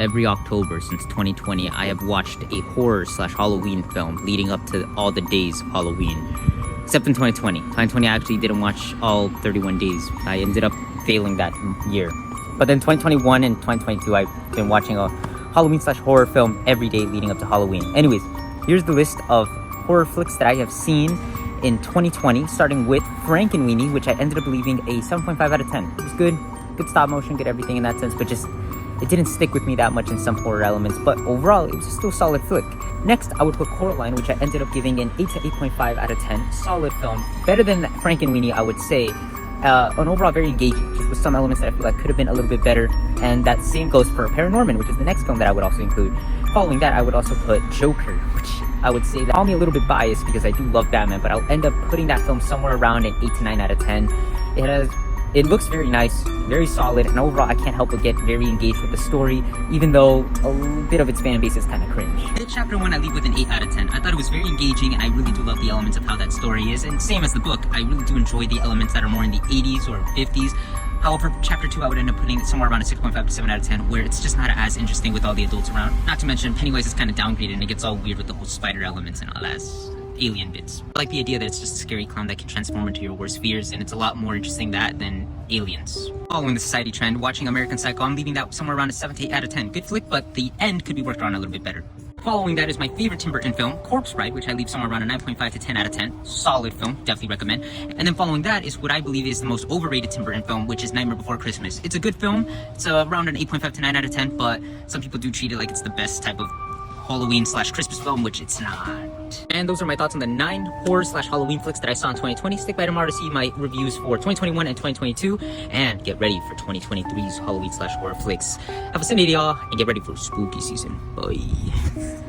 every October since 2020, I have watched a horror slash Halloween film leading up to all the days of Halloween. Except in 2020. 2020, I actually didn't watch all 31 days. I ended up failing that year. But then 2021 and 2022, I've been watching a Halloween slash horror film every day leading up to Halloween. Anyways, here's the list of horror flicks that I have seen in 2020, starting with Frankenweenie, which I ended up leaving a 7.5 out of 10. It was good stop motion, good everything in that sense, but just it didn't stick with me that much in some horror elements. But overall, it was still a solid flick. Next, I would put Coraline, which I ended up giving an 8 to 8.5 out of 10. Solid film, better than Frankenweenie, I would say. An overall very engaging, just with some elements that I feel like could have been a little bit better. And that same goes for Paranorman, which is the next film that I would also include. Following that, I would also put Joker, which I would say that I'll be a little bit biased because I do love Batman, but I'll end up putting that film somewhere around an 8 to 9 out of 10. It looks very nice, very solid, and overall I can't help but get very engaged with the story, even though a bit of its fan base is kind of cringe. Chapter 1 I leave with an 8 out of 10. I thought it was very engaging, and I really do love the elements of how that story is, and same as the book, I really do enjoy the elements that are more in the 80s or 50s. However, chapter 2 I would end up putting it somewhere around a 6.5 to 7 out of 10, where it's just not as interesting with all the adults around. Not to mention, Pennywise is kind of downgraded and it gets all weird with the whole spider elements and all that alien bits. I like the idea that it's just a scary clown that can transform into your worst fears, and it's a lot more interesting that than aliens. Following the society trend, watching American Psycho, I'm leaving that somewhere around a 7 to 8 out of 10. Good flick, but the end could be worked on a little bit better. Following that is my favorite Tim Burton film, Corpse Bride, which I leave somewhere around a 9.5 to 10 out of 10. Solid film, definitely recommend. And then following that is what I believe is the most overrated Tim Burton film, which is Nightmare Before Christmas. It's a good film, it's around an 8.5 to 9 out of 10, but some people do treat it like it's the best type of Halloween slash Christmas film, which it's not. And those are my thoughts on the 9 horror slash Halloween flicks that I saw in 2020. Stick by tomorrow to see my reviews for 2021 and 2022, and get ready for 2023's Halloween slash horror flicks. Have a Sunday, y'all, and get ready for spooky season. Bye.